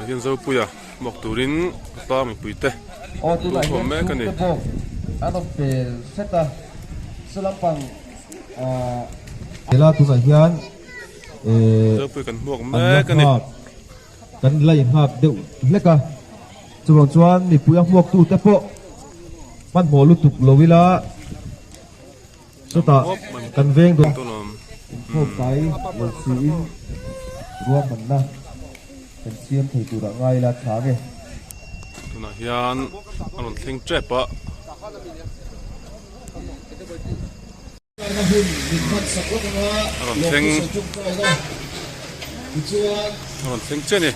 hiền dâu pui à mọc tủ đến to mình pui tê tu lại của mẹ cái này anh ông về xét ta sơ lăng bằng là tu lại hiền dâu pui cần muộc mẹ cái này cần lấy hạt đựng lếch à chuồng chuan mi pui muộc tu tê po bắt mổ lụt tục lâu vila số ta cần veng tu phô cái một xí rùa mình naเป็นเชียมถือตัวง่ายละช้าไงตัวน่ะฮิอันอันนั้นเซ็งเจ็บปะอันนั้นเซ็งเจ็บนี่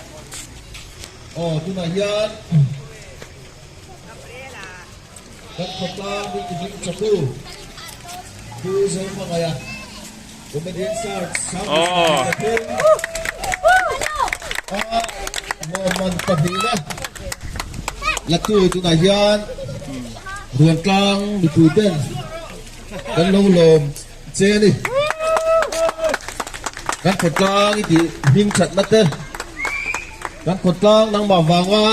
อ๋อตัวน่ะฮิอันกัดขดตาบุกบุกจับดูดูเสียงว่าไงอ่ะผมไม่ได้สร้างสร้างมันตัดดีนะลักตัวตัวไหนยันเรือนกลางมีปูเต้นกันลงลมเจนี่กันขดกลางอีกทีหิงฉัดมาเต้กันขดกลางนั่งบ่าวางว่า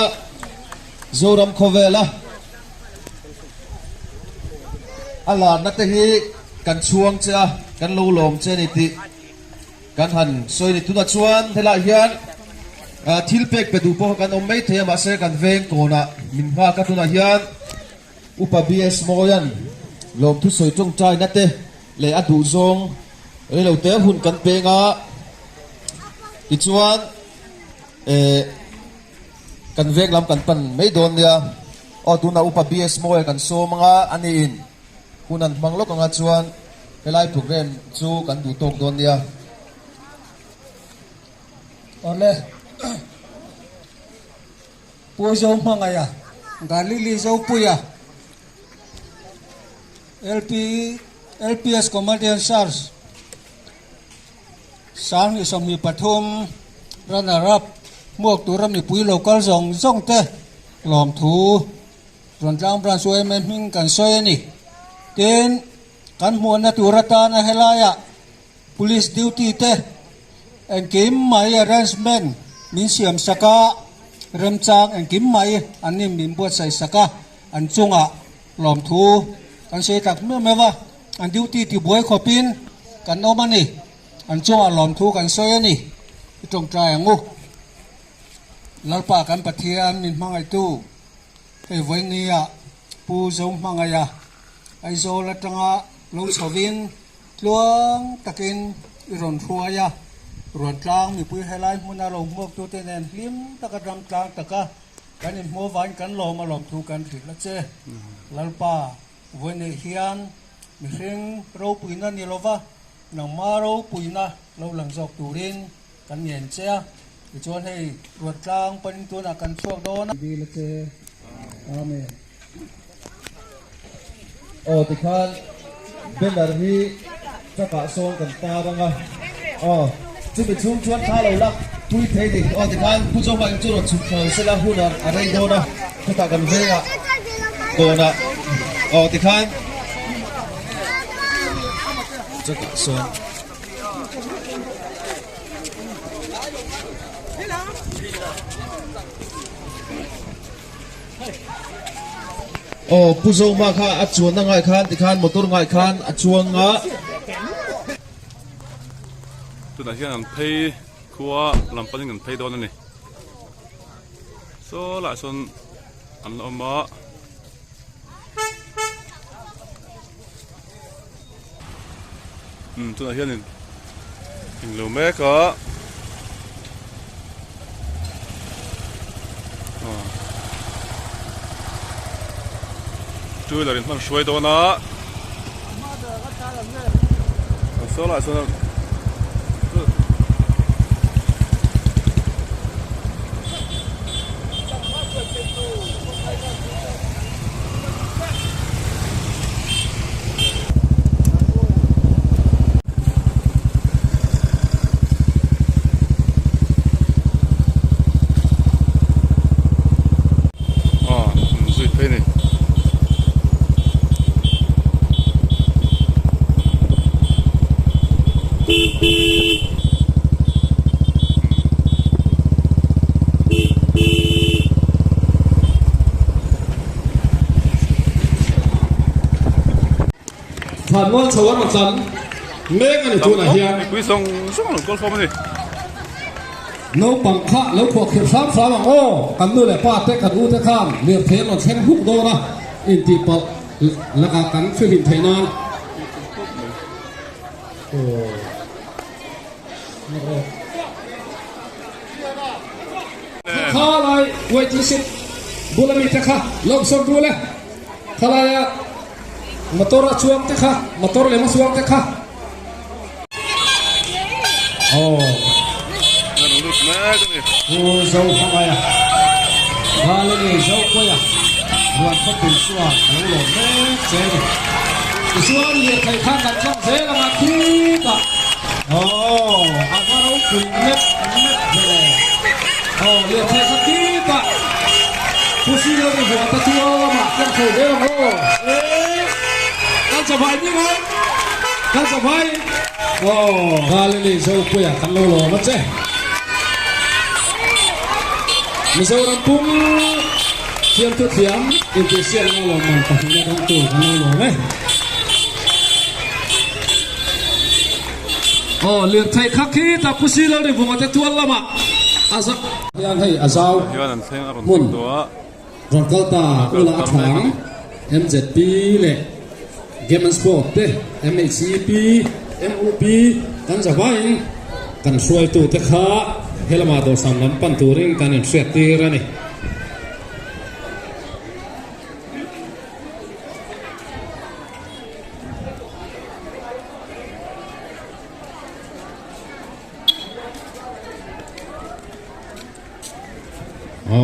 โซรัมโคเวล่ะอัลลานัตฮีกันช่วงเจ้ากันลงลมเจนี่ติกันหันสวยนี่ตัวชวนเทลาเฮียนทิลเป็กไปดูพวกกันอมไม่เทียมาเสกันเวงโกนะมินพากันตุนาฮิอันอุปบีเอสโมยันลมทุสวยจงใจนัดเตเลยอดูซงเลยเราเตะหุ่นกันเปงะอีจวนกันเวงลำกันปั่นไม่โดนเนี่ยตุนาอุปบีเอสโมยันกันโซมังะอันนี้อินคุณนันบังลกกันจวนเวลาถูกเรียนจูกันดูตกโดนเนี่ยอ๋อเลยปูโจมังไงอ่ะกาลิลิโจปุยอ่ะ LPS Commandant SARS สางนี่สมีปฐมรันรับมวกตัวรำนี่ปุยโลกอลส่งเตะหลอมถูส่วนจางปราณสวยแม่มิงกันซอยนี่เต็นกันมัวนัตุรตานะเฮลายะ police duty เตะเอ็นกิมไมarrangement มินเสียมสกาเริ่มจากอันกิมไม่อันนี้มีบวชใส่สกาอันจงอ่ะหลอมทูอันเสตักเมื่อไม่ว่าอันดิวตีที่บวยขอปินกันเอามันนี่อันจงอ่ะหลอมทูกันซอยนี่ตรงใจงูลัลปากันปะเทียนมินมังไอตู้ไอ้วันนี้อ่ะปูจงมังไงอ่ะไอโซละจังอ่ะลงสวินลวงตะกินอิรอนทัวยะรวนกลางมีปุ้ยไฮไลท์มุนาลงมวกตัวเตนลิ้มตะกระดำกลางตะกะกันนี่มัววันกันลมมาลมทูกันผิดละเจลัลปาวันนี้เฮียนมีเร่งเราปุ้ยนั่นนี่เราว่าหนังมาเราปุ้ยนะเราหลังจอกตูรินกันเห็นเจ้าชวนให้รวนกลางเป็นตัวนักกันช่วงโดนดีละเจอาเมนติคันเป็นแบบนี้จะกะโซนกันตาบ้างอ่ะจะไปชุ่มชวนข้าเราลักทุยเทดิติคันผู้ชมว่าจุดชุดเขาเสละหุ่นอะไรโดนะจะกะกันเวงอ่ะโดนะติคันจะกะโซนผู้ชมมาค่ะอัดชวนนั่งไงคันติคันมอเตอร์ไงคันอัดชวนงะตัวไหนที่อันเพย์คัวลำปั้นยังอันเพย์โดนนั่นนี่โซ่หลายส่วนอันอมะตัวไหนที่อันถึงเหลวแม่ก็ช่วยเราเรียนต้องช่วยตัวนะโซ่หลายส่วน ผ่านวันสวรรค์มันสันเมฆอันนี้ตัวไหนเฮีย คุยส่งหลงกอล์ฟมาดิ น้องปังคะแล้วพวกเขียบซ้ำโอ้กันนู่นแหละป้าเตะกันอู้เตะข้ามเรียกเทนมันเช่นฮุกโดนะอินทีเปาแล้วก็กันฟิลิปไทยนานโอ้ข้าอะไรไว้ที่สิบบุลมิตรค่ะลองส่งดูเลยข้าอะไรมาตัวระช่วงเตะค่ะมาตัวเลยมาช่วงเตะค่ะโอ้ นั่นหลุดแม่กันดิ โอ้เจ้าทำไมอ่ะมาเลยนี่เจ้าก็อย่าวันก็เป็นส่วนแล้วหลงแม่เสียดิส่วนเรียกใครข้างกันช่องเสียแล้วมาคิดอ่ะโอ้อามาเราคุยเม็ดเลยโอ้เรียกใครสักคิดอ่ะผู้ชี้เราเป็นหัวตะตัวมายังเคยเดิมโอ้เอ๊ะการสบายนี่ไงการสบายโอ้มาเลยนี่เจ้าก็อย่ากันโลโลมาเจ้misalnya orang pun siam tu siam itu siam malam mantap ni orang tu malam oh lihat saya kaki tak pusing lagi bunga tu tuan lama asal yang hai asal ที่ว่านั่นเส้นอารมณ์ตัว รถเก่าตาอุลาถาง MZP เลย Game and Sport เด้ MHCP MOP กันจะว่ากันช่วยตัวเตะขาเฮลมาโดสัมนันปันตูริงกันเสียตีระนี่โอ้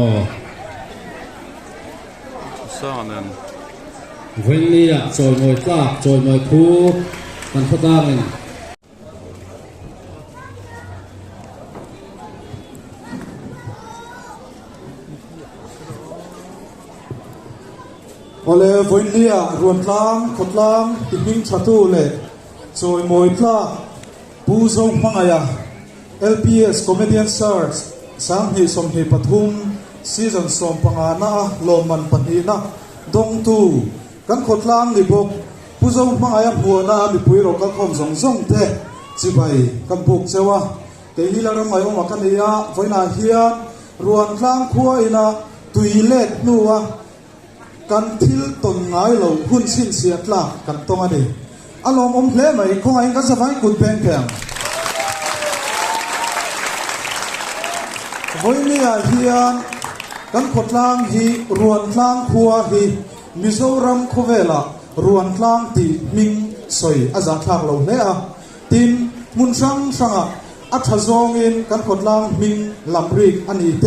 ซ่อนนั่น เวันนี้อ่ะจอยมวยตาจอยมวยพูมันพัฒนาเอง โอเลวันนี้รวนล้างขดล้างติดมิ่งชัตุเลยจอยมวยพลาปูซงมังอายา LPS Comedian Stars สามเหตุสมเหตุปฐุมซีซั่นสองปังอานะโลมันปนีนะดงตูกันขดล้างดิบกปูซงมังอายาหัวหน้ามีปุยรกัลคอมสองซงเตจิบายกันบุกเซวะเกฮิลาร์ไม่ออกมากันเนียไฟนาเฮียรวนล้างขั้วอินะตุยเล็ดนัวกันทิลตนง่ายเราหุ่นสิ้นเสียกละกันตรงอันนี้อารมณ์อมเพลไหมคงไอ้กันสบายกุดแพงวันนี้เฮียนกันขดล้างฮีรวนล้างขัวฮีมิโซรัมโคเวล่ารวนล้างตีมิงสอยอาจารย์ทางเราเนี่ยทีมมุนช่างช่างอัฐจงอินกันขดล้างมิงลำริกอันนี้เต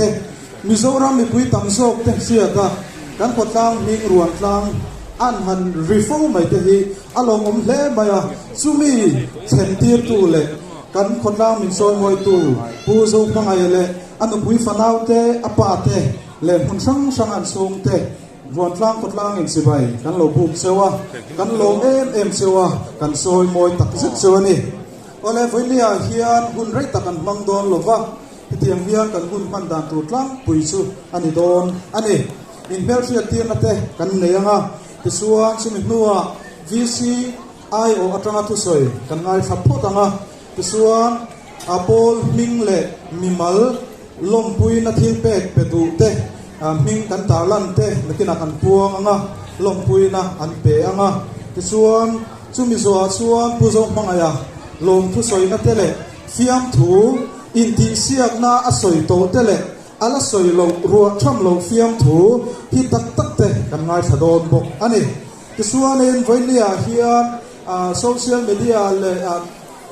มิโซรัมมีปุยตังโซกเตเสียกันกันขดล้างมิงรวนล้างอันหันรีฟูไม่เตฮีอารมณ์อมเล่ไปซูมีเซนเทียตูเลยกันขดล้างมิงซอยมวยตูปูซูพังไอเลยอันนุปุยฟันเอาเตอปาเตเล่มุนช่างช่างอันทรงเตรวนล้างขดล้างอินสิบายกันโลบุกเสวะกันโลเอ็มเสวะกันซอยมวยตักซิดเสวะนี่โอเลฟเลียเฮียนหุ่นไรตักกันบังโดนหลบวะเตียงเฮียนกันหุ่นพันดานตูดล้างปุยซูอันนี้โดนอันนี้อินเบลเซียเตียนนั่นเตกันเนียงอ่ะที่ส่วนชิมินัว VCI อัตราทุสอยกันไงขับพูดต่างอ่ะที่ส่วนอาโปลมิงเล่มิมัลลมปุยนาทีเป็ดเป็ดดูเตมิงกันตาลันเตนักกินกันพวงอ่ะลมปุยนะอันเปอ่ะที่ส่วนจุมิส่วนผู้ทรงมังอ่ะลมทุสอยนั่นเตเล่ฟิอัมถูอินทิเซียกนาอสอยโตเตเล่อาลสอยโลรัวช่ำโลฟิอัมถูที่ตักเตกันไงสะโดนบกอันนี้ที่ส่วนเองวันนี้เฮียโซเชียลมีเดียเลย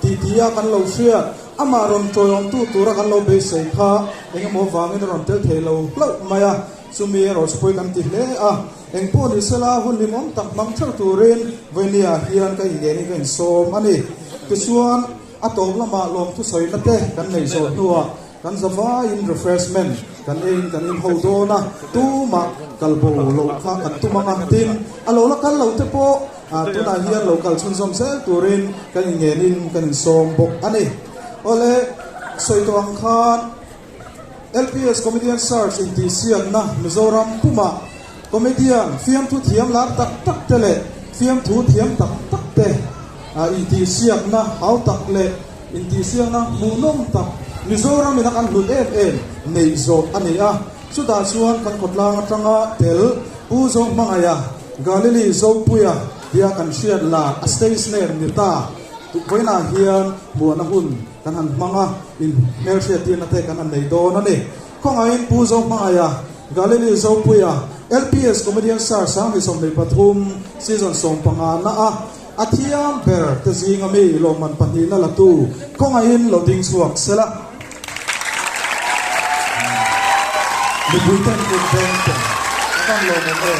ทีกันเราเชื่ออามารอนโจยองตู้ตัวรักกันเราเบสเซ่ค่ะเองมองฟังเองรอนเตลเทเราเล่ามาอ่ะสุมีเราสปอยกันติเล่เองพูดอิสลาหุ่นลิมอนตักมังชักตัวเรนวันนี้เฮียกันอีเดนี่กันโซมอันนี้ที่ส่วนอัตโตละมาลมทุสอยนั่นเตกันในโซนัวกันสบายอิน refreshment กันเองกันอินโฮโดนะตู้มากัลโบโลค่ากันตู้มังอันตินอโลละกันเราเตโปตัวนาเฮียนเรากัลชุนสมเซตัวเรนกันเงินินกันโซมบกอันนี้โอเลสวยตัวอังคาร LPS Comedian Stars อินดีเซียนนะมิโซรัมปุมาคอมเมดี้ฟิล์มทุเทียมลาตักเตเลฟิล์มทุเทียมตักเต in ti siak na hau tak le in ti siak na munong tak Mizoram ina kan hlut em nei zo ani a chuta chuan kan khotlang atanga tel pu zo mangaya Galilee zo puya dia kan shiat la a stage name ni ta tu poina hian buan a hun kan han manga in mer shiat tin ate kan an nei do na ni khonga in pu zo mangaya Galilee zo puya LPS comedian star sang mi som nei pathum season som panga na a athiam ber te zinga mi lo man pani na la tu khonga in lo ding suak sela the Britain good band kan lo mo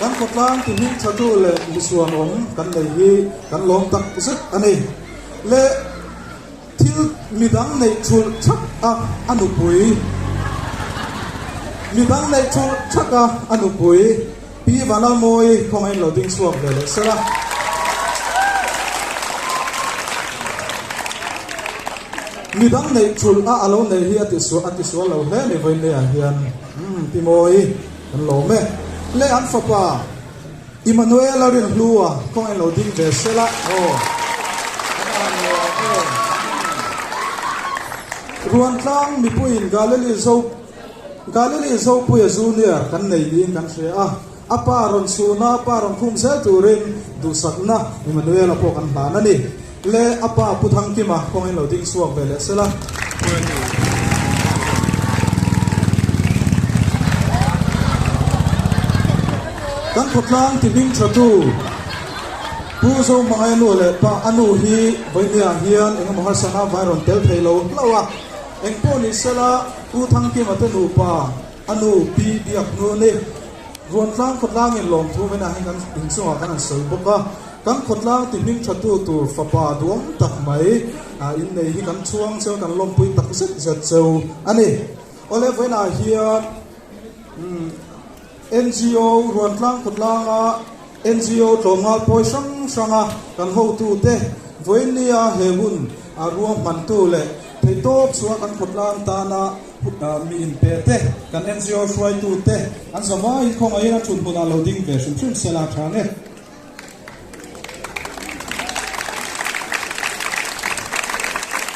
kan khotlang ti hin chatu le misuan om kan nei hi kan lom tak zet ani le thil midang nei chul chak a anu pui midang nei chul chak a anu pui pi wana moi khongai loading swap le sala midang nei chul a alo nei hi ati su lo le ni voi le hian pi moi kan lo me le an fapa Emmanuel arin lua kong en loading de sela ruan tlang mi puin Galilee zo puya junior kan nei din kan se a apa ron suna pa ron khum se turin du sakna Emmanuel apo kan bana ni le apa puthang ki ma kong en loading suak bele sela kan khotlang ti ding thatu pu zo mangai nu le pa anu hi boinia hian engam har sana viral tel thailo lawa eng poni sela pu thang ki mate nu pa anu pi diak nu ne ruan tlang khotlang in lom thu mena hin kan ding so kan an sol boka kan khotlang ti ding thatu tu fa pa duam tak mai in nei hi kan chuang sel kan lom pui tak zet zet cheu ani ole voina hian NGO ruan tlang khotlang NGO tongal poi sang kan ho tu te voinia hemun ruam man tu le thei top suwa kan khotlang ta na mi in pe te kan NGO swai tu te an zama in khong ai na chun huna loading ve shun chun sela thane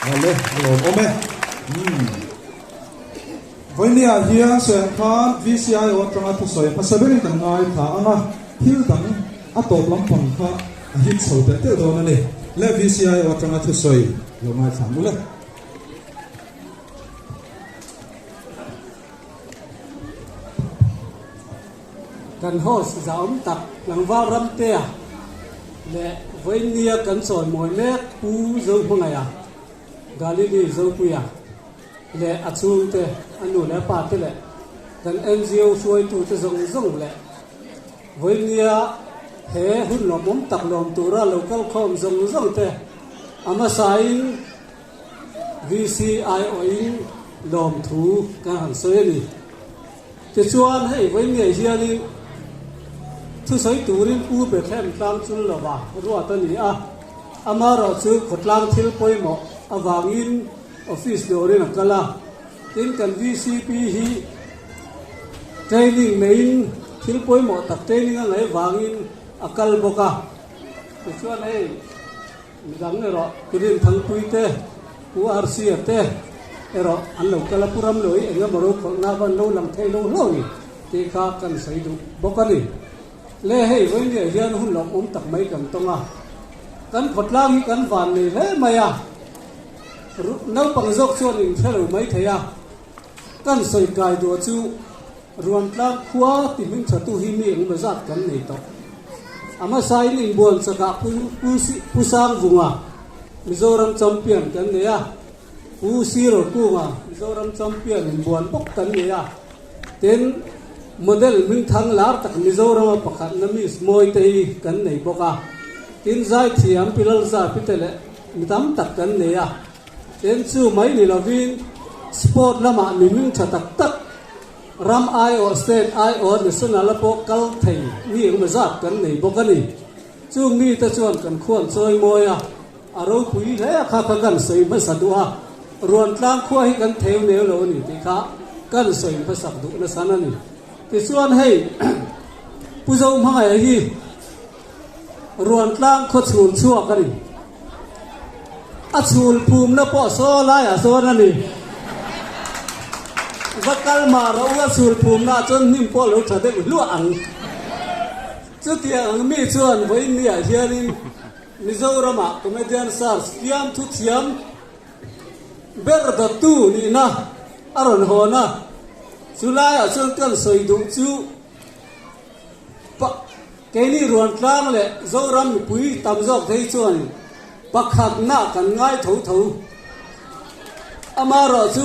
hello ome voinia hian sen khan VCI otranga thu soi pasaberi kan ngai tha anga hil dang a top lampang kha hit so te do na ne le VCI otranga thu soi lo mai tham le kan host zaum tak langwa ram te le voinia kan soi moi le pu zo bangaya Galilee zo puya le achung te anu le pa te le kan NGO suai tu te zong le voinia he hun lo mom tak lom tura local com zong te ama sain VCI oin lom thu ka han soi ni te chuan hei voinia hiani thu soi turin pu be khem tang chul lo ba ruwa ta ni a ama ro chu khotlang thil poimo awangin office dorin akala tin kan VCP hi training main thil poimo tak training ngai wangin akal boka te chuan ei midang ne ro kirin thang puite URC te ero an lo kala puram loi enga maro khona ban lo lam thei lo ni te kha kan sai du bokani le hei voi ni hian hun lo tak mai kan tonga kan khotlang hi kan van ni le maya nau pang jok chuan in thelo mai theya kan soi kai do chu ruan tlang khua ti min thatu hi mi eng bazat kan nei to ama sai ling bol saka pu sang vunga Mizoram champion kan neya pu siro kunga Mizoram champion in buan bok kan neya ten model min thang lar tak Mizoram pakhat na mi moi te kan nei boka tin zai thiam pilal za pitele mitam tak kan neya ten chu mai ni lovin sport lama mi min thatak tak ram ai or state ai or national po kal thei ni eng mazat kan nei bokani chu mi ta chuan kan khuan choi moya aro pui le kha kan sei ma sadua ruan tlang khua hi kan theu neu lo ni ti kha kan sei pa sak du na sanani ti chuan hei puzo mhangai hi รวนกลางเขาชูนชั่วกันนี่อาชูนภูมินะพ่อโซไล่อะโซนั่นนี่วัดกันมาเราว่าชูนภูมิน่าจนนิ่มพ่อเราจะได้ล้วนจุดที่มีส่วนไว้เนี่ยเฮียนี่มิโซรามาคอมเมดี้ซาร์สเทียมทุกเทียมเบอร์ดัตตูนี่นะอารอนโฮนะสุไลอาจจะกันสวยดุจูปะแกนี่รวนกลางเลยโซรามปุยตามจอกที่ส่วนปักหักหน้ากันง่ายถูอามารอจู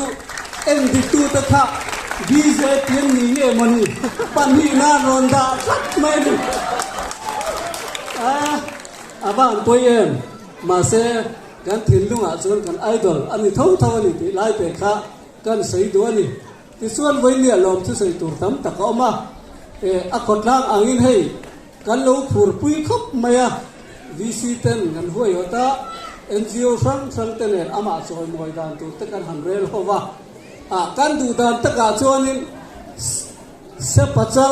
เอ็นดิตูตะค่ะดีเจเพียงนี้เอมันนี่ปันนี่น่ารอนดาสักไม่ดูอาบ้านตัวเองมาเสกันถิ่นลุงอาจจะกันไอดอลอันนี้เท่านี่ที่ไล่ไปค่ะกันใส่ตัวนี่ที่ส่วนไว้เนี่ยลมที่ใส่ตัวทำตะก้อมาอากดล้างอ่างอินให้กันลูกผูรปุยคบมาวิสิเต็นกันหัวอยู่ตา NGO สั่งเต็นเองอามาจอยมวยดานตัวตะกันหันเรลหัวกันดูดานตะกาจวนนี่เสพจั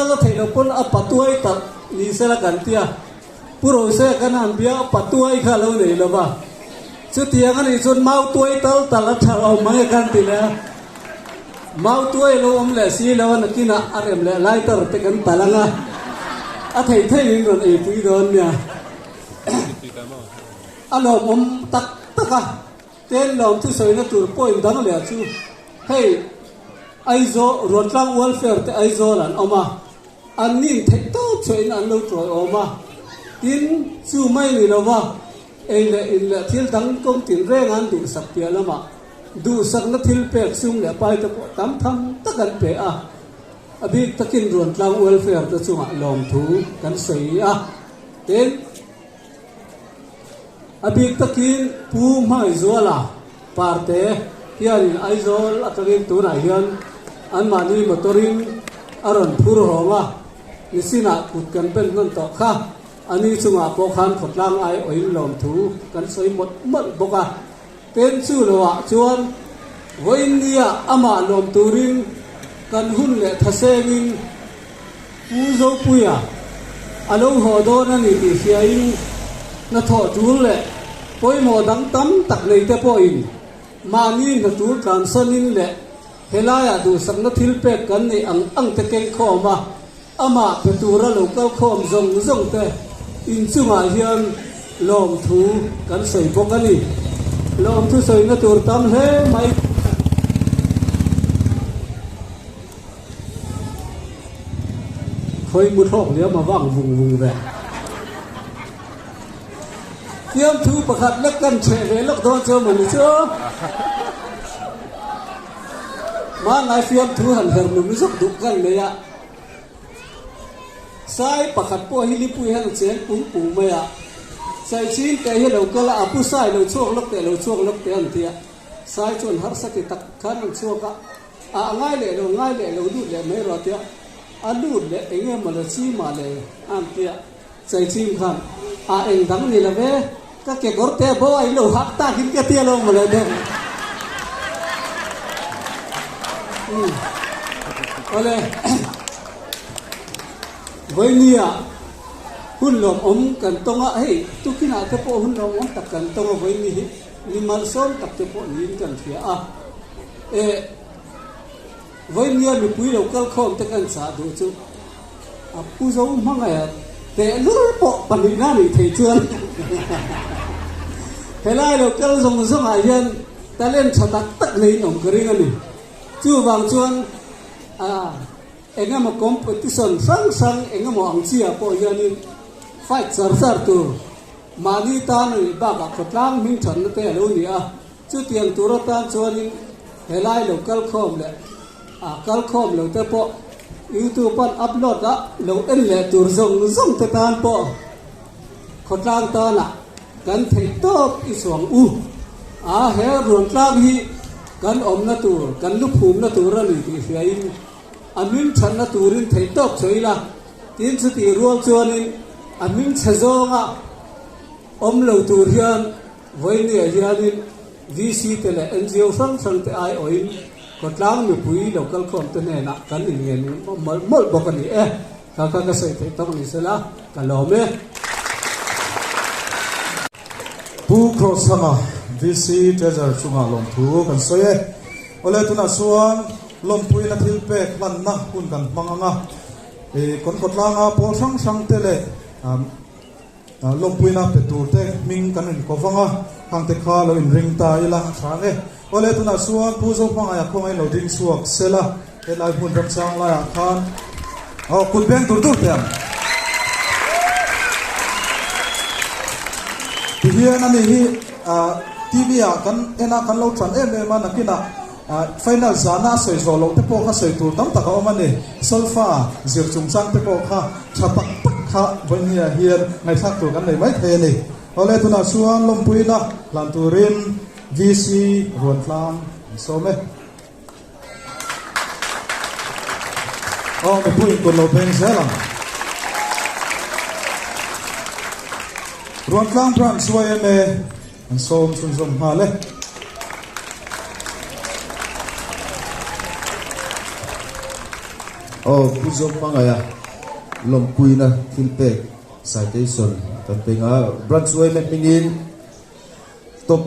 ลเทนปนอปัตัวไอ้ตัดนี่เสละกันเตียผู้รู้เสกันหันเบียปัตัวไอ้ข้าเราเนี่ยละบ้าสุดที่ยังกันอีส่วนเมาตัวไอ้ตัลละทาเอามากันตีแล้วเมาตัวไอ้เราอมเละสีแล้วนักกินอะไรมเละไล่ตระเตกันตะลังอะไทยนี่นนเอปุยโดนเนี่ยอารมณ์ผมตักกะเต้นลมที่สวยนั่นตัวป่วยดังเลยจู่เฮ้ยไอโซรถล่างวอลเฟอร์แต่ไอโซนั่นออกมาอันนี้เทคโต้ช่วยนั่นเราช่วยออกมากินจู่ไม่เลยนะว่าเองเลยที่ดังกงตินเร่งอันดูสักเปียละมาดูสักนัดที่เปกซุ่มเลยไปตะโกนทำตะกันเปะอภิตะกินรวนกลางเวลเฟอร์ตัวช่วงลมถูกันสีเต้นอภิตะกินผู้ไม่จัวละปาร์เตเฮียนไอโซลอัตรินตัวไหนเฮียนอันมานีมาตรินอารอนผู้รอว่านิสินาขุดกันเป็นนั่นต่อค่ะอันนี้ช่วงปกขันขดล่างไอโอยลมถูกันสวยหมดบกเต้นสู้ละวะชวนวันนี้อามาลมตูรินกันหุ่นเละทะเซงินผู้โจปุยอารมณ์หัวโดนนี่ที่เสียอินนัทจูเละปอยโมดังตั้มตักเลยแต่ปอยมานี่นัทูการสนินเละเฮลายดูสังนัทิลเป็กกันนี่อังตะเกงข้อมาอามาเป็นตัวเราลูกก็ข้อมจงแต่อินสุมาเฮียนลมทูกันใส่พวกกันนี่ลมทูใส่นัตัวตั้มเฮ้ไม่เคยมุดห้องเลี้ยวมาว่างวุงแบบเตรียมทูประคัดเล็กกันเฉยเลยล็อกโดนเจอเหมือนเชื่อมาไงเตรียมทูหันเหินมันสักดุกันเลยสายประคัดพวกฮิลิปุยหันเสียงปุ่มไม่ใส่ชิ้นแต่ให้เราก็ละผู้สายเราช่วงล็อกแต่เราช่วงล็อกแต่อันเทียสายจนหักสติตักขันช่วงก็ง่ายเลยเราดูเลยไม่รอเทียอันดูเลยเองมันเลยชี้มาเลยอันเทียใส่ชิ้นขันเองดังนี่ละเว้ก็เก็บกอดเตะบ่อยเราหักตากินกระเทียมลงมาเลยเด้อก็เลยวันนี้หุ่นลมกันตรงให้ทุกขณะที่พอหุ่นลมตักกันตรงวันนี้นี่มันซ้อมตักที่พอยินกันเสียวันนี้มีปุยเราก็เข้าตะกันสาดูจุผู้ชมมั่งไงแต่รู้ปะปัญญานี่ถี่เชื่อเฮลัยเราก็ส่งหายยันแต่เล่นชะตักตักเลยหนุ่มกระดิ่งนี่จู่บางชวนเองมาคอมเพติชันสั่งเองมาอังเชียพอยันนี่ไฟท์ซาร์ตัวมาดีตานี่บ้าขัดล้างมิ่งฉันนั่นแต่รู้นี่จู่เตียงตัวรถตานชวนนี่เฮลัยเราก็เข้าเลยก็เข้าเราแต่พอYouTube ปันอัพโหลดเราเอ็นเลยตัวส่งแต่ตานพอขดล้างตาน่ะกันเทตบอีสวงเฮรวนกลางฮีกันอมนาตัวกันลุกภูมินาตัวรันที่เสียอินมินฉันนาตัวรินเทตบสวยละทีนสติรัวจวนินมินเชจงเราตัวเฮียนวันนี้เฮียนินวีซีเตเลNGO สั่งแต่ไอโอยก็ล้างมีปุยเราก็คอมตัวเนี่ยนะกันอย่างเงี้ยหมดบอกกันนี่ข้าก็ใส่เทตบนี่เสร็จละกันล้อม cross hanga VC treasure chunga lom thu kan soye ole tuna suan lom pui na thil pek lan na kun kan manganga e kon kotlanga po sang sang tele lom pui na pe tur te ming kan in ko vanga hang te kha lo in ring ta ila thane ole tuna suan pu zo panga ya khongai lo ding suak sela e lai hun ram sang la ya khan kun beng tur tur te am hian ani hi TV a kan ena kan lo tran em em na kina final zana soi zo lo te po kha soi tur tam taka omani solfa zir chung sang te po kha chapak tak kha bania hian ngai thak tur kan nei mai the ni ole tuna suan lom puina lan turin VC ruan tlang so me me pui kun lo pen zela ruan tlang pran suai me an som sun som ha le puzom pangaya lom puina thilpek citation kan penga bransway me mingin top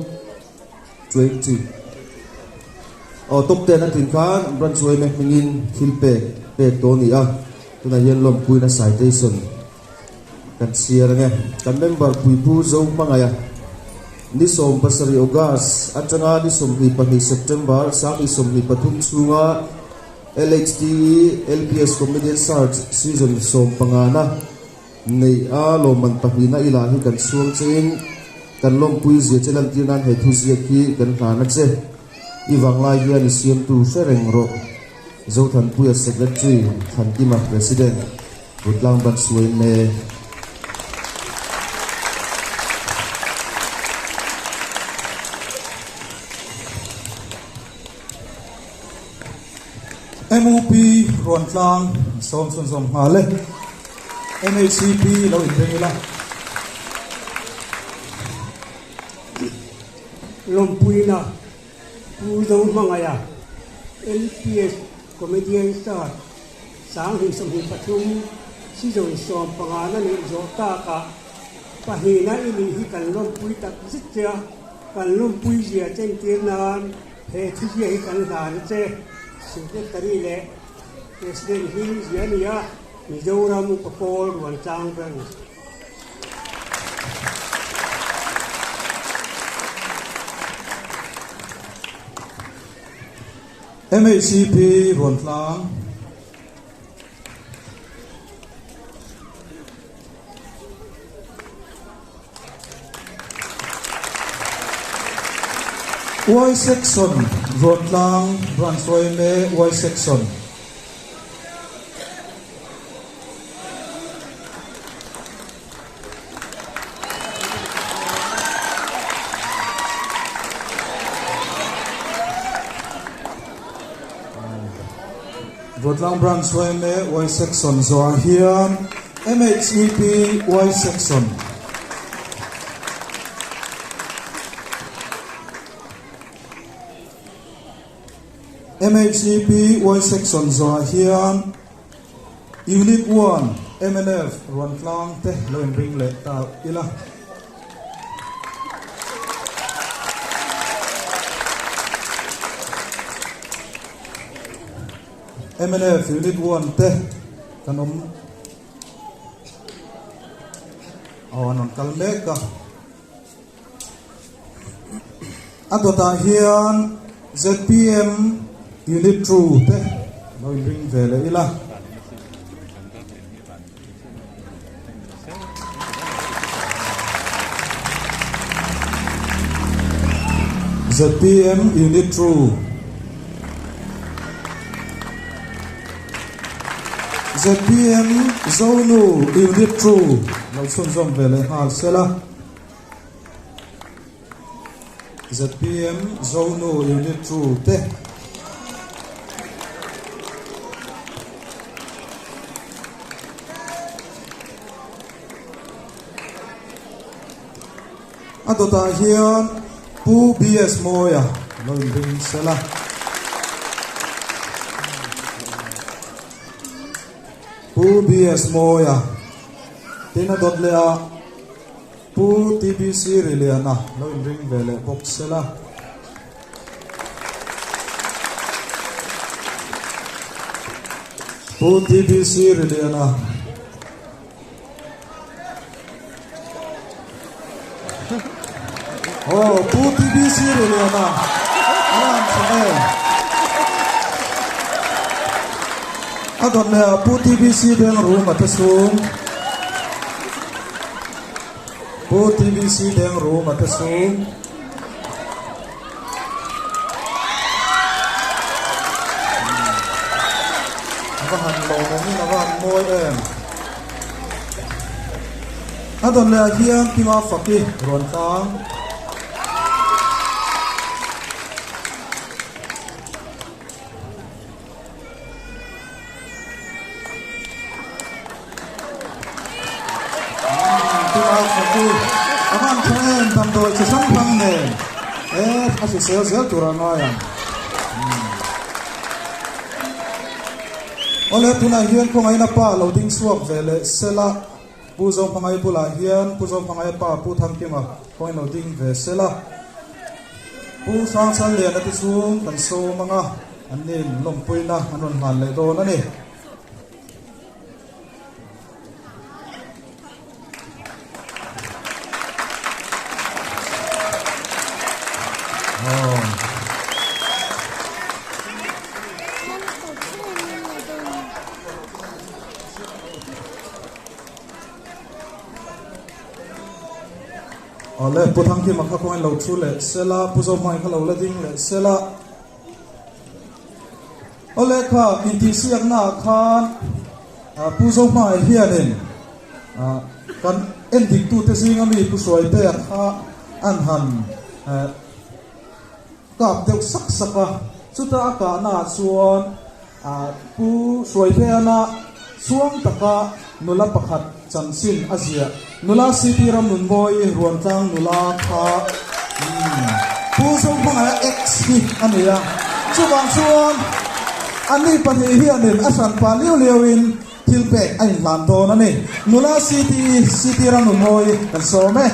20 top 10 an tin khan bransway me mingin thilpek pek to ni a tuna yen lom puina citation kan siar nge kan member pui pu zo mangaya ni som pasari August atanga ni som ni pani September sang ni som ni pathum chunga LHD LPS Comedian Search season som pangana nei a lo man pahina ilahi kan suang chen kan lom pui zia chelan tinan he thu zia ki kan hana che iwang lai hian ni siam tu fereng ro zo than pui secretary than ki ma president budlang ban suai me MOP ruan tlang som sun som ha le NHCP lo in ringila lom puina pu zo mangaya LPS comedian star sang hi som hi pathum si zo som pangana ni zo ta ka pahina ini hi kan lom pui tak zitya kan lom pui zia chen tien nan he thi zia hi kan dan che secretary le president hi zia ni ya Mizoram Upakol ruan tlang pran MHCP ruan tlang Y section ruan tlang bransway me Y section Rotlang bransway me Y section zo hian MHCP Y section MHCP Y section zo hian Unit 1 MNF ruan tlang te lo in ring le ta ila MNF Unit 1 te kanom awanon kalmeka atota hian ZPM Unit 2 te lo in ring vele ila ZPM Unit 2 ZPM Zonu Unit 2 lo sun zom vele hal sela ZPM Zonu Unit 2 te atota hian pu BS moya lo ring sela pu BS moya tena dot le a pu TBC Riliana lo in ring vele box sela pu TBC Riliana oh pu TBC Riliana alam sae adon le pu TBC deng room atasung pu TBC deng room atasung navahan lo ni navahan moi em adon le hiam pinga fakki ron tang aman chen tam do che sang phang ne a se sel sel turanga ya ole tuna hian ko ngai na pa loading swap vele sela pu zo phangai pula hian pu zo phangai pa pu tham ki ma ko loading ve sela pu sang san le na ti sum kan so manga anin lom puina anon han le do na ni ole puthang ki makha ko lo thu le sela puzo mai kha lo la ding le sela ole kha inti siak na khan puzo mai hianin kan ending tu te singa mi pu soi te kha an han ka deu sak saka chuta ka na chuan pu soi te na suang taka nula pakhat chansin azia nula city ram nun boy ruan tang nula kha pu so phanga x hi ania chuwang chuan ani pani hi anin asan pa liu liuin thilpe ai lam to na ni nula city ram nun boy kan so me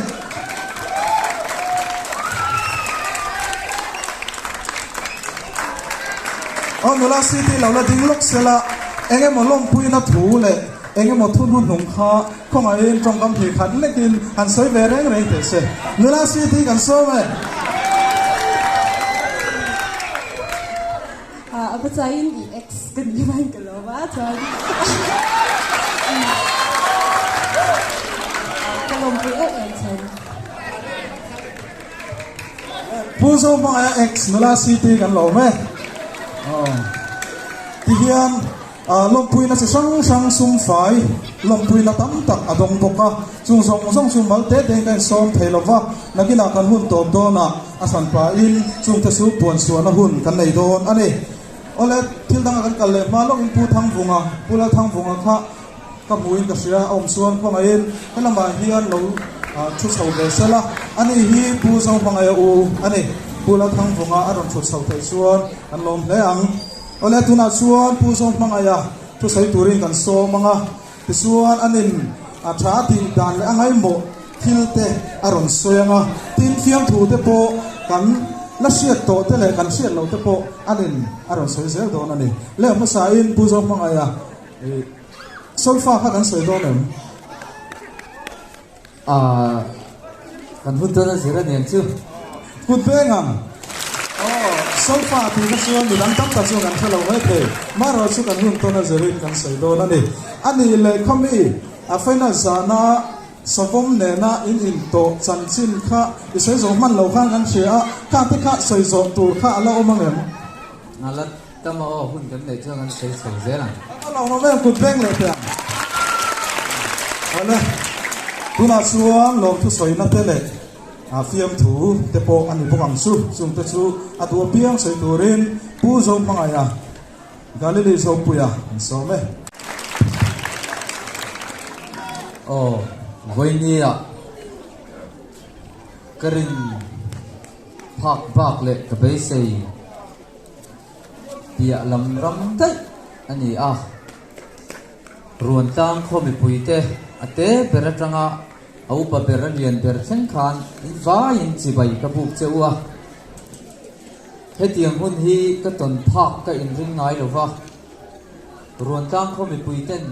nula city lo la ding lok sela enge molong pui na thu le enge mo thun hun hung kha khong ai trong kam thi khan lekin han soi ve reng reng te se nula city kan so me apa cain di X kan gimana kalau macam kalau pui macam puso ma x nula city kan lo me tihian lompui na se sang sum fai lompui na tam tak adong boka chung song sum mal te te kan som thailova nagina kan hun top do na asan pa in chung te su pon suana hun kan nei don ani ole thil dang kan kal le ma lok in pu thang vunga pula thang vunga kha ka muin ka sia om suan ko ngain kan ma hian lo chu chau le sala ani hi pu song pangai u ani pula thang vunga aron chu chau thai suan an lom le ang ole tuna suan pu song mangaya tu sai turin kan so manga ti suan anin a tha ti dan le angai mo thilte aron soyanga tin fiam thu te po kan la siat to te le kan siat lo te po anin aron soi zel don ani le ma sa in pu song mangaya solfa kha kan soi don em kan hun to na zira nian chu kun pengam solfa thì cái xuân thì đăng tắp ta xuânกันเราให้เทมาเราชุกันหุ่นต้นจะเรียนกันใส่โดนั่นเองอันนี้เลยเขามีไฟน่าจะน่าสมบูรณ์เนี่ยนะอินโตจันชินข้าอิสระสมมันเราข้างกันเชียข้าที่ข้าใส่จอตัวข้าเราเอามาเงินนั่นละตั้งมาหุ่นกันในช่วงกันใส่สองเซล่ะเราไม่กุดเบ่งเลยเพียงเอาเลยคุณอาส่วนลงทุกสวยนับเลยฟิล์มถูแต่พออันนี้พวกอังสูซุ่มเตสูอัตัวเปียงใส่ตัวเรนผู้ชมฟังอะไรกาลิลีชมปุยอ่ะสมไหมวันนี้กรินพักบักเล็กกับเบสซี่เปียลำรำเตอันนี้รวนตังข้อมีปุยเตอเตเปรตรัง au pa beralian ber chen khan va in chi bai ka buk chewa he tiang hun hi ka ton phak ka in ring ngai lo wa ruan tang kho mi pui ten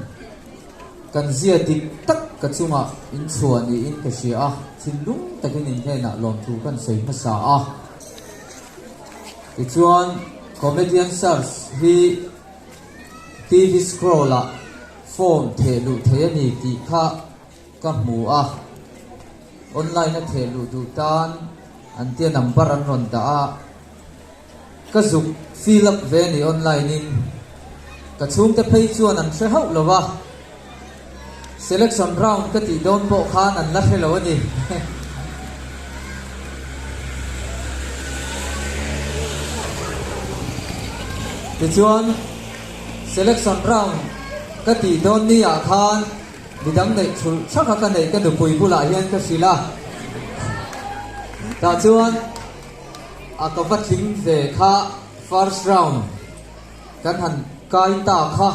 kan zia dik tak ka chunga in chuan ni in ka sia a thin lung takin in hena lom thu kan sei ma sa a ti chuan comedian stars hi TV scroll a phone the lu the ni ti kha ka mu a online a the lu du tan an tia number an ron da a ka zuk fill up ve ni online in ka chung te phei chuan an hre hau lo wa selection round ka ti don po khan an la hre lo ni ti chuan selection round ka ti don ni a khan bidang nei thul thaka ka nei ka du pui bula hian ka sila ta chuan a ka va thing ve kha first round kan han kai ta kha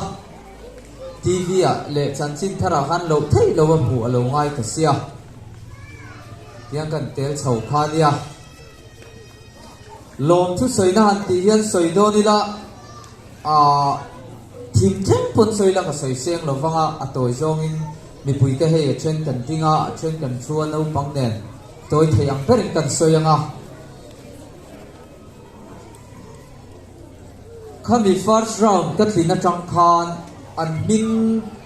TV a le chan chin thara han lo thei lo wa mu alo ngai ka sia yang kan tel chho kha nia lom thu soi na han ti hian soi do ni la a thim theng pon soi la ka soi seng lo wanga a toi zong in mi pui ka he chen kan tinga chen kan chuan no pang nen toi thei ang perin kan soi anga khami first round ka tlina tang khan an min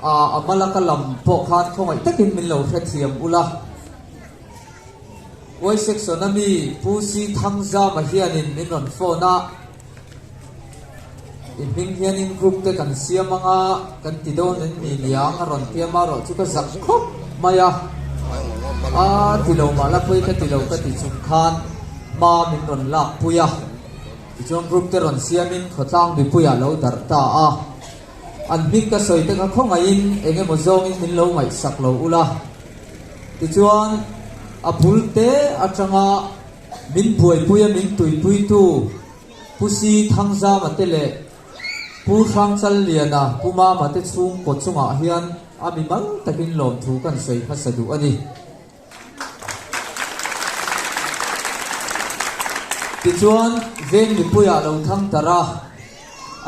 amala ka lam po khan khongai takin min lo the thiam ula oi section ami pusi thangza ma hianin min on phone in ping hianin group te kan siamanga kan ti don in mi liang ron tiama ro chu ka zak khop maya ti lo mala pui ka ti lo ka ti chung khan ma min ron lak puya ti chung group te ron siamin khotang bi puya lo dar ta a an big ka soi te ka khonga in enge mo zong in min lo mai sak lo ula ti chuan a phul te atanga min buai puya min tui pui tu pusi thangza ma te le pu sang chal liana puma ma te chung ko chunga hian ami mang takin lom thu kan sei kha sadu ani ti chuan ven mi puya lo thang tara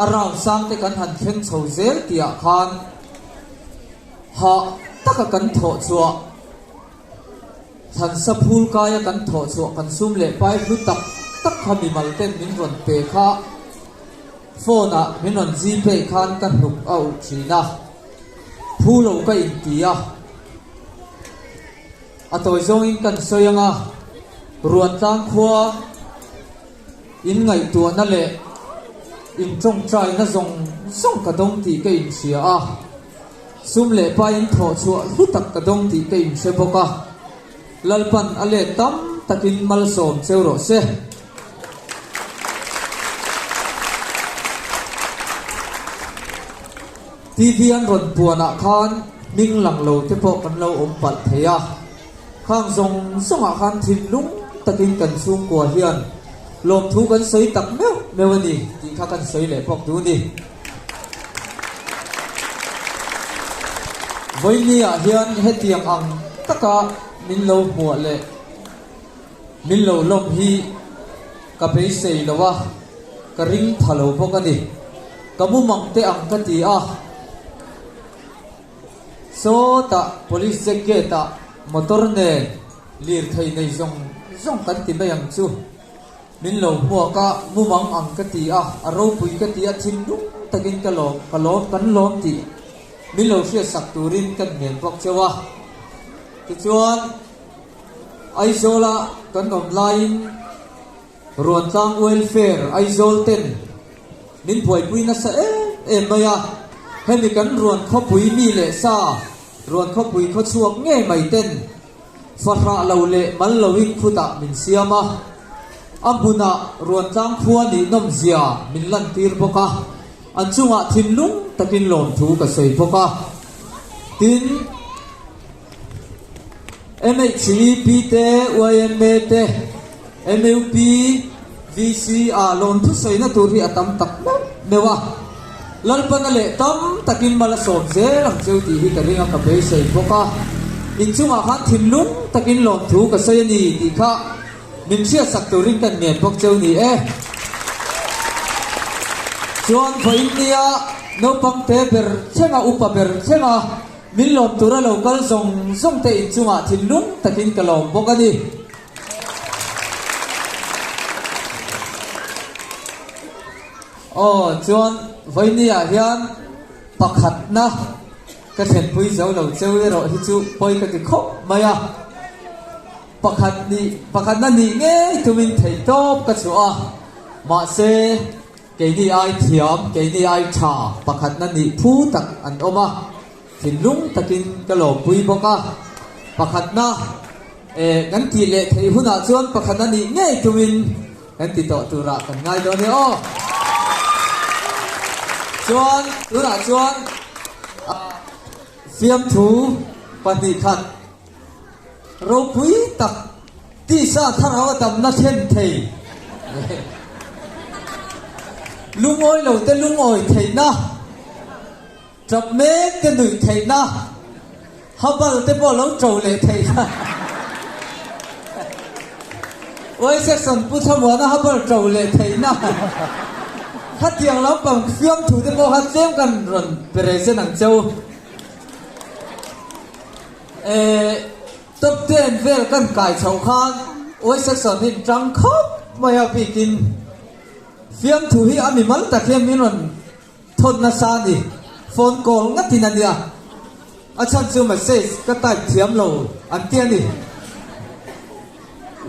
around sang te kan han theng chho zel tia khan ha taka kan tho chua than sa phul kaya kan tho chua kan sum le pai hlu tak tak khami mal ten min ron pe kha phone a min ron gpay khan kan huk au thina phulo ka in tia atoi zong in kan soyanga ruan tang khua in ngai tu na le in trong trai na zong ka dong ti ka in sia a sum le pa in tho chua hu tak ka dong ti ka in se boka lalpan ale tam takin mal som cheuro se TV an ron puana khan ming lang lo te po kan lo om pat theya khang zong songa khan thim lung takin kan sum kwa hian lom thu kan soi tak mewani ti kha kan soi le pok du ni voini a hian hetiang ang taka min lo muwa le min lo lom hi ka pe sei lowa ka ring thalo pok ani kamu mang te ang ka ti a so ta police jacket ta motor ne lir thai nei zong kan ti bayang chu min lo muwa ka mu mang ang ka ti a aro pui ka ti a thin lu takin ka lo kan lom ti min lo sia sak turin kan men pok chewa ti chuan aizola kan online ruan tang welfare aizol ten min poi pui na sa maya hemi kan ruan kho pui mi le sa ruan kho pui kho chuak nge mai ten fara lo le mal lo in khuta min siama ambuna ruan tang khua ni nom zia min lan tir boka an chunga thin lung takin lom thu ka sei boka tin MHCP te YMA te MUP VC lom thu sei na tur hi atam tak mewa lalpan ale tam takin mala som ze lang cheu ti hi ka ringa ka be sei boka in chunga khan thim lung takin lom thu ka sei ni ti kha min sia sak turin kan ngen bok cheu ni e chuan phain nia no pang te ber chenga upa ber chenga min lom tura local zong zong te in chunga thim lung takin ka lom bok ani chuan phain nia hian pakhat na ka then pui zo lo cheu ero hi chu poi ka ti khop maya pakhat na ni nge tumin thei top ka chu a ma se ke ni ai thiam ke ni ai tha pakhat na ni thu tak an oma thin lung takin ka lo pui boka pakhat na gan ti le thei huna chuan pakhat na ni nge tumin gan ti to tura kan ngai do ni o chuan tura chuan phiêm thú pani khat ro pui tak ti sa tharaw tam na then thei lungoi lo te lungoi thei na chap me te nui thei na habal te bo lo trâu le thei na oi section pu thamwa na habal trâu le thei na khát tiang lắm bằng phiêm thú te bo hat sem kan ron present ang châu top 10 vel kan kai chau khan oi section in trăng khop maya pikin phiam thu hi ami mal ta khem minon thon na sa ni phone call ngatin ania achan chu message ka tai thiam lo an tian ni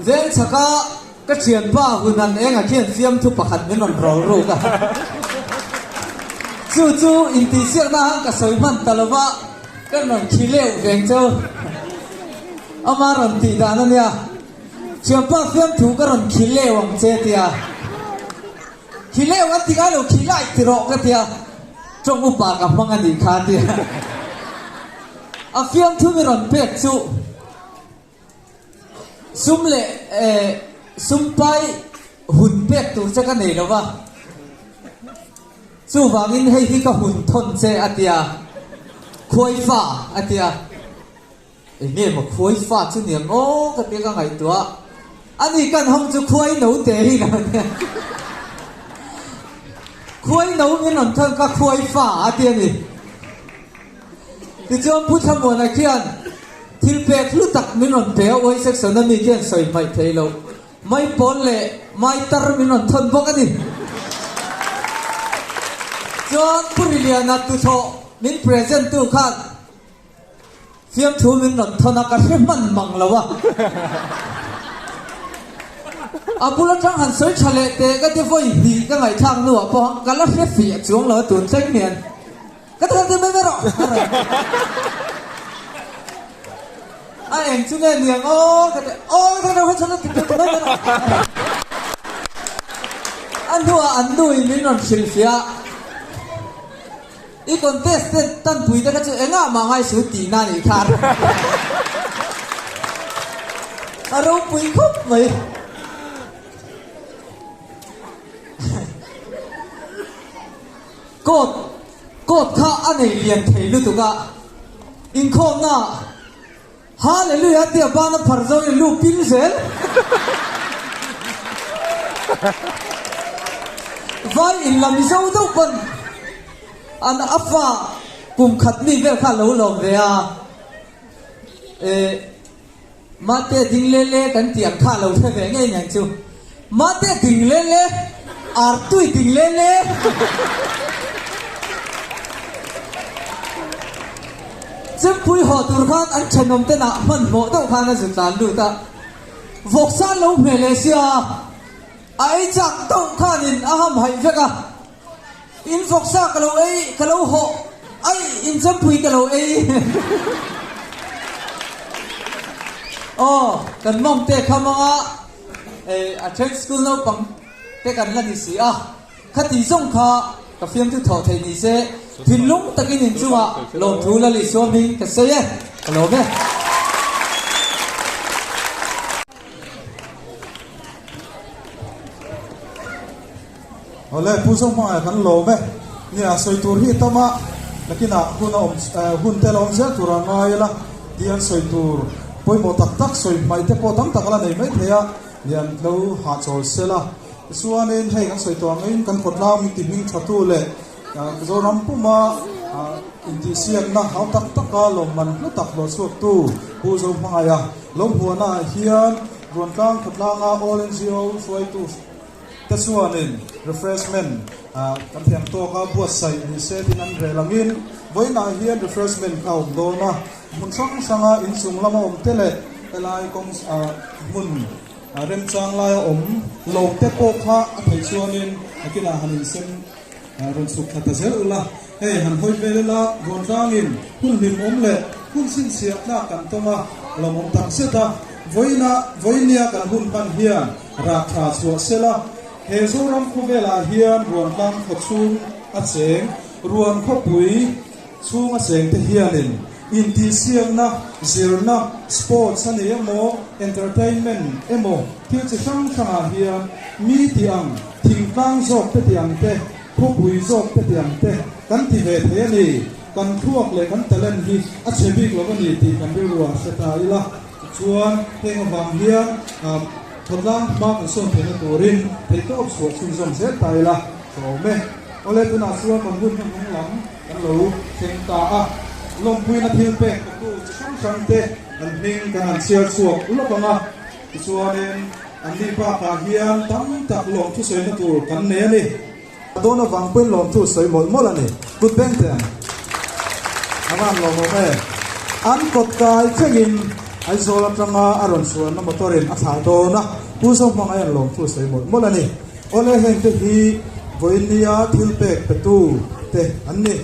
vel chaka ka chian ba hunan enga khian phiam thu pakhat minon rol ro ka chu in ti siak na ka soi man talawa kan non khileu veng châu amaron ti dan ania chiampa phiam thu ka ron khileu ang che tia khileu an ti ga lo khilai ti ro ka tia trong upa ka mangani kha tia a phiam thu mi ron pek chu sumle sumpai hun pek tu cha ka nei lo wa chu wangin hei hi ka hun thon che atia khoi fa atia nghe mà khoi fa chu niam o ka te ka ngai tua ani kan hom chu khoi no te hi la khoi no min on thang ka khoi fa atia ni ti chom pu tham na khian thil pek lu tak min on pe oi section na mi khian soi mai thei lo mai pon le mai tar min on thon bok ani chon puriliana tu tho min present tu khan phiam thu min non thona ka hreman mang lawa apula thang han soi chale te ka te voi hi ka ngai thang nu po ka la hre fi chuang lo tun cheng nian ka ta te me ro a en chu ne niang o ka te ho chana ti te me ro an du min non silfia i contest tan pui ta ka chu enga ma ngai su ti na ni khar aro pui khop mai cốt kha anei lian thei lu tu ka in khom na hallelujah tia ba na phar zo lu pin zel vai in lam zo do pan an afa kum khat mi vel kha lo lom ve a mate ding le kan tiang kha lo the ve nge nyang chu mate ding le ar tui ding le chim pui ho tur khan an chanom te na man mo do khan a zutan lu ta vok san lo Malaysia ai chak to khan in aham hai veka in vok sa ka lo ho ai in chim pui ka lo ei kan mong te khamanga a trade school no pang te kan la ni si a khati zong kha ka fiam tu tho thei ni se thin lung takin in chuwa lom thu la li so ming ka se ye lo be ole puso ma kan lo be ni a soi tur hi tama lakina hun te lom se turanga yela tian soi tur poi mo tak tak soi mai te po tam tak ala nei mai thea lian lo ha chol sela suanin hei kan soi to ngain kan khotlam mi ti hing thatu le zo ram puma inti sian na hau tak taka lom man lu tak lo suak tu pu zo maya lom huana hian ruan tlang khotlanga all NGO soi tu ta suanin refreshment kan thiam to ka buat sai ni se tin an relangin voina hian refreshment ka om do na mun sang sanga in sung lama om tele elai kong mun rem chang lai om lo te po kha a thei chuanin akila hanin sem ron suk khata zel ula hei han hoi velela ron rangin hun him om le hun sin sia na kan tonga lom om tak seta voinia kan hun pan hian ra tha chua sela he zo ram khu vela hian ruan tlang kho chung a cheng ruan kho pui chung a cheng te hianin in ti siang na zirna sports ani emo entertainment emo thil chi sang sanga hian mi tiang thing tlang zok te tiang te kho pui zok te tiang te kan ti ve the ni kan thuak le kan talent hi a chebik lo ni ti kan bi ruwa seta ila chuan heng wang hian thotlang ma kan son the na turin thei to op so chung zom se tai la so me ole tu na suan man bun kan hong lam kan lo theng ta a lom pui na thil pe ku sang sang te an ning kan an sial suak lo ka nga chuanin an ni pa ka hian tam tak lom thu soi na tur kan ne ni dona wang pui lom thu soi mol mol ani good bank te awan lom mo me an kot kai chengin ai zola tanga aron suan na motorin a tha do na pu so mang ai lom thu soi mol mol ani ole heng te hi voinia thil pek petu te an ni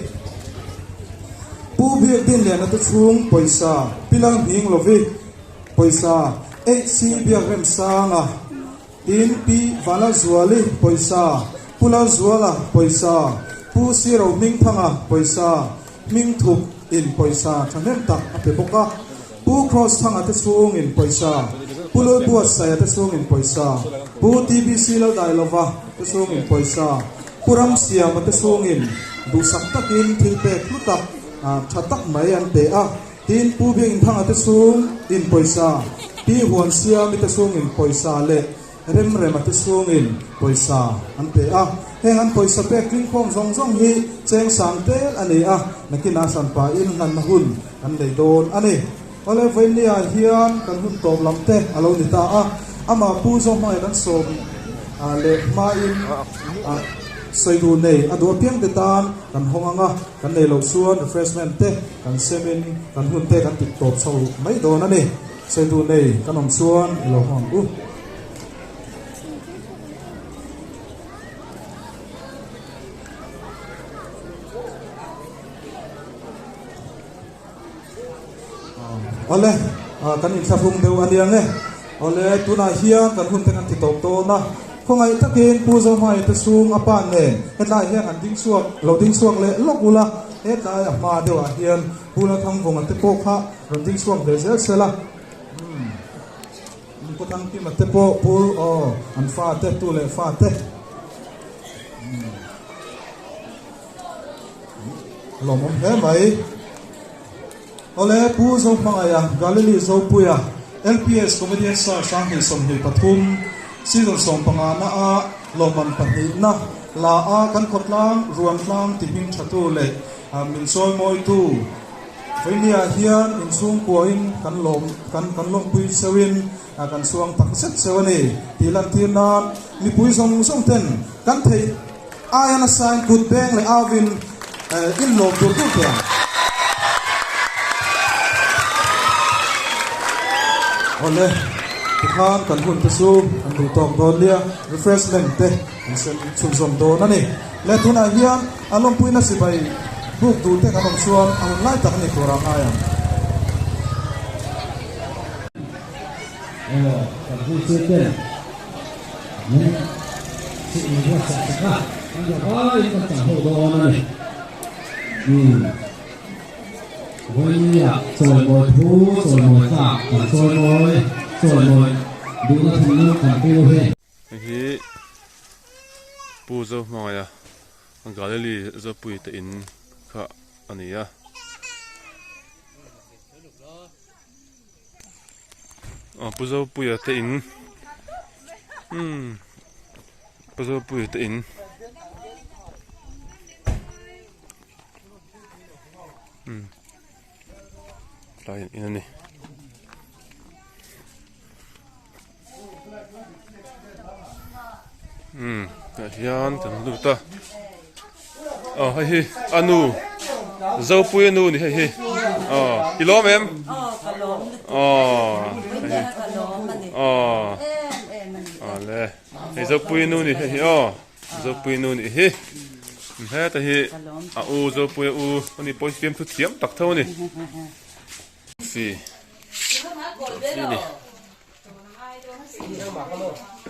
pu bi din le na tu chung poisa pilang hing lovi poisa HC bi rem sanga tin pi vala zuali poisa pula zuala poisa pu si ro ming thanga poisa ming thuk in poisa thanem tak ape boka pu cross thanga te chung in poisa pulo buat saya te chung in poisa pu TBC lo dai lova te chung in poisa puram siam te chung in du sak takin thil pe klutak thatak mai an te a tin pu bing thanga te chung in poisa pi huan siam te chung in poisa le rem te chung in poisa an te a heng an poisa pe kling khom zong zong hi cheng sang te ani a nakina san pa in nan na hun an dei don ani ole voinia hian kan hun top lam te alo ni ta a ama pu zo mai kan som le ma in soi du nei adu piang te tan kan honganga kan nei lo suan refreshment te kan semin kan hun te kan tik top chau mai don ani soi du nei kan om suan lo hong u ole kan in thafung deu aniang e ole tuna hian kan hun te kan ti top to na khongai takin pu zo mai te sung apan ne hetlai hian an ding suak lo ding suak le lokula hetlai a ma dewa hian pula thang vong te po kha ron ding suak de zel sela ko thang ti ma te po pul an fa te tu le fa te lo mo he mai ole pu zo mangaya galili zo puya LPS comedian star sang hi som hi pathum season som panga na a loman pahi na la a kan khotlang ruan tlang ti hing thatu le min soi moi tu voinia hian in sung ko in kan lom pui sewin kan suang tak set sewani tilan tirna mi pui som som ten kan thei ayana sign good bang le avin in lom tu tu te ole tikhan kan hun te su an du tok don lia refreshment te an sen chum som do na ni le tuna hian alom puina sibai buk du te kan om suan an lai tak ni ko rang aya kan hu se te ni si ni wa sa ka an ya ba in kan ta ho do na ni voinia soi moi thu soi moi sa kan soi moi du na thun nu kan pu he hi pu zo maya ang galili zo pui te in kha ania 不知道不要得赢，不知道不要得赢，来赢了呢。Yan kan du ta hay hi anu zau pui anu ni hay hi kilom em le hay zau pui anu ni hay hi zau pui anu ni hi he ta hi u zau pui u ni poi tiam tu tiam tak thau ni fi ni